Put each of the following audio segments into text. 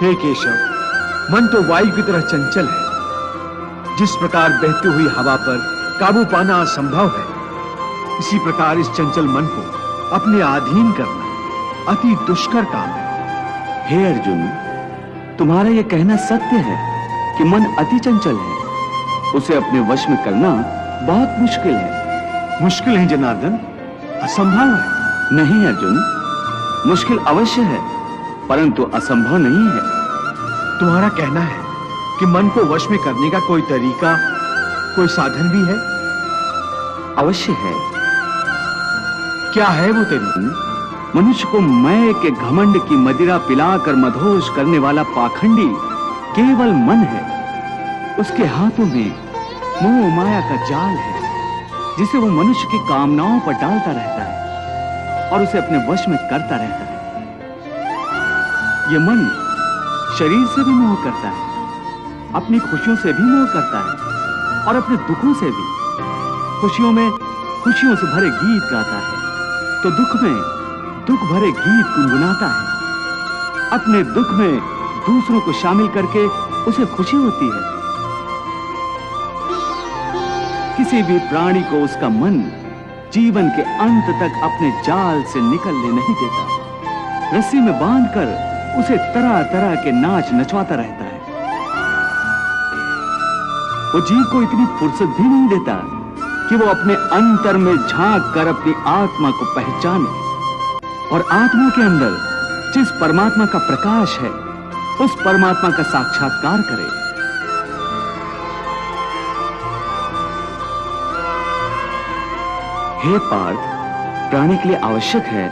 हे केशव, मन तो वायु की तरह चंचल है। जिस प्रकार बहती हुई हवा पर काबू पाना असंभव है, इसी प्रकार इस चंचल मन को अपने अधीन करना अति दुष्कर काम है। हे अर्जुन, तुम्हारा यह कहना सत्य है कि मन अति चंचल है। उसे अपने वश में करना बहुत मुश्किल है। मुश्किल है जनार्दन, असंभव है। नहीं अर्जुन, मुश्किल अवश्य है, परंतु असंभव नहीं है। तुम्हारा कहना है कि मन को वश में करने का कोई तरीका, कोई साधन भी है? अवश्य है। क्या है वो तरीका? मनुष्य को मैं के घमंड की मदिरा पिलाकर मदहोश करने वाला पाखंडी केवल मन है। उसके हाथों में मोह माया का जाल है, जिसे वो मनुष्य की कामनाओं पर डालता रहता है और उसे अपने वश में करता रहता है। यह मन शरीर से भी मोह करता है, अपनी खुशियों से भी मोह करता है और अपने दुखों से भी। खुशियों में खुशियों से भरे गीत गाता है, तो दुख में दुख भरे गीत गुनगुनाता है। अपने दुख में दूसरों को शामिल करके उसे खुशी होती है। किसी भी प्राणी को उसका मन जीवन के अंत तक अपने जाल से निकलने नहीं देता। रस्सी में बांधकर उसे तरह तरह के नाच नचवाता रहता है। वो जीव को इतनी फुर्सत भी नहीं देता कि वो अपने अंतर में झांक कर अपनी आत्मा को पहचाने और आत्मा के अंदर जिस परमात्मा का प्रकाश है, उस परमात्मा का साक्षात्कार करे। हे पार्थ, प्राणी के लिए आवश्यक है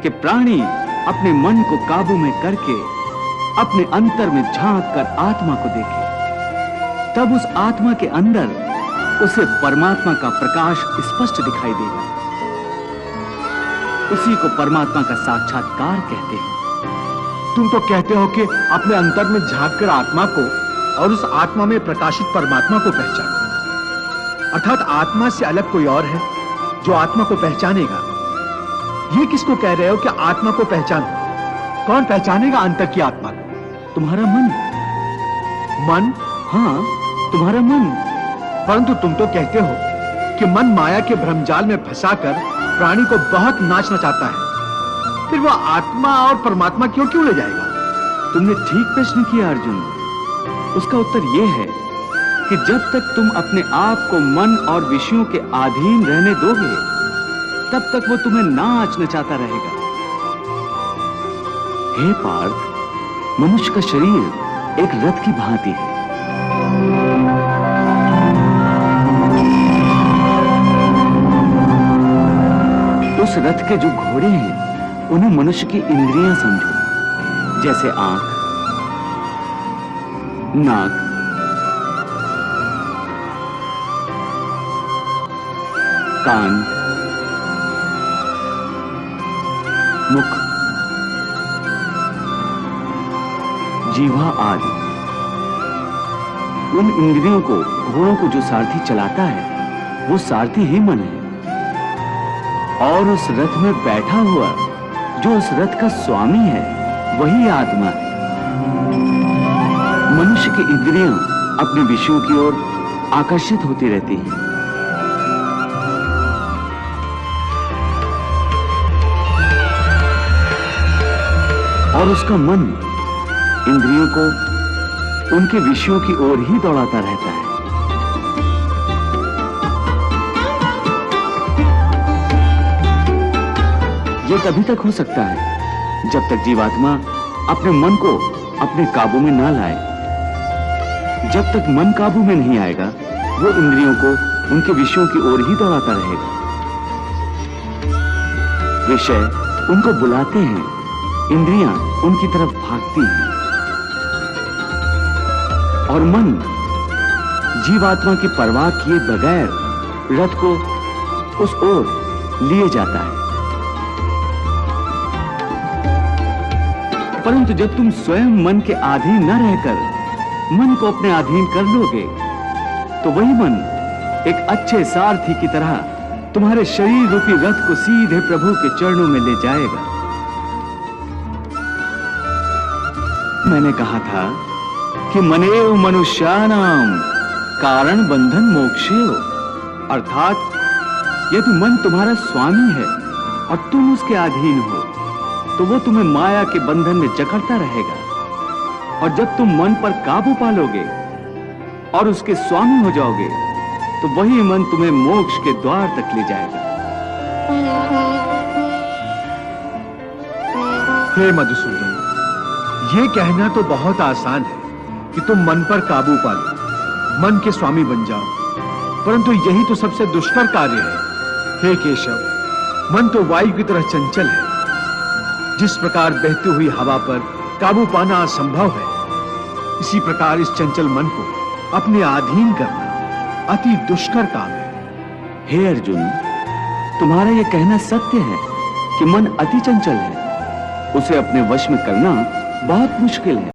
कि प्राणी अपने मन को काबू में करके अपने अंतर में झांक कर आत्मा को देखे। तब उस आत्मा के अंदर उसे परमात्मा का प्रकाश स्पष्ट दिखाई देगा। उसी को परमात्मा का साक्षात्कार कहते हैं। तुम तो कहते हो कि अपने अंतर में झांक कर आत्मा को और उस आत्मा में प्रकाशित परमात्मा को पहचानो। अर्थात आत्मा से अलग कोई और है जो आत्मा को पहचानेगा। ये किसको कह रहे हो कि आत्मा को पहचानो? कौन पहचानेगा अंतर की आत्मा को? तुम्हारा मन। मन? हाँ, तुम्हारा मन। परंतु तुम तो कहते हो कि मन माया के भ्रमजाल में फंसाकर प्राणी को बहुत नाच नचाता है। फिर वह आत्मा और परमात्मा क्यों ले जाएगा? तुमने ठीक प्रश्न किया अर्जुन। उसका उत्तर यह है कि जब तक तुम अपने आप को मन और विषयों के अधीन रहने दोगे, तब तक वो तुम्हें नाच नचाता रहेगा। हे पार्थ, मनुष्य का शरीर एक रथ की भांति है। उस रथ के जो घोड़े हैं, उन्हें मनुष्य की इंद्रियां समझो। जैसे आंख, नाक, कान, मुख, जीवा आदि। उन इंद्रियों को, घोड़ों को जो सारथी चलाता है, वो सारथी ही मन है। और उस रथ में बैठा हुआ जो उस रथ का स्वामी है, वही आत्मा है। मनुष्य की इंद्रियां अपने विषयों की ओर आकर्षित होती रहती हैं। और उसका मन इंद्रियों को उनके विषयों की ओर ही दौड़ाता रहता है। यह तभी तक हो सकता है जब तक जीवात्मा अपने मन को अपने काबू में ना लाए। जब तक मन काबू में नहीं आएगा, वो इंद्रियों को उनके विषयों की ओर ही दौड़ाता रहेगा। विषय उनको बुलाते हैं, इंद्रियां उनकी तरफ भागती हैं और मन जीवात्मा की परवाह किए बगैर रथ को उस ओर लिए जाता है। परंतु जब तुम स्वयं मन के अधीन न रहकर मन को अपने अधीन कर लोगे, तो वही मन एक अच्छे सारथी की तरह तुम्हारे शरीर रूपी रथ को सीधे प्रभु के चरणों में ले जाएगा। मैंने कहा था कि मनेव मनुष्याणाम कारण बंधन मोक्षेव, अर्थात यदि मन तुम्हारा स्वामी है और तुम उसके अधीन हो तो वो तुम्हें माया के बंधन में जकड़ता रहेगा, और जब तुम मन पर काबू पालोगे और उसके स्वामी हो जाओगे तो वही मन तुम्हें मोक्ष के द्वार तक ले जाएगा। हे मधुसूदन, ये कहना तो बहुत आसान है कि तुम मन पर काबू पालो, मन के स्वामी बन जाओ, परंतु यही तो सबसे दुष्कर कार्य है। हे केशव, मन तो वायु की तरह चंचल है। जिस प्रकार बहती हुई हवा पर काबू पाना असंभव है, इसी प्रकार इस चंचल मन को अपने अधीन करना अति दुष्कर काम है। हे अर्जुन, तुम्हारा यह कहना सत्य है कि मन अति चंचल है, उसे अपने वश में करना बहुत मुश्किल है।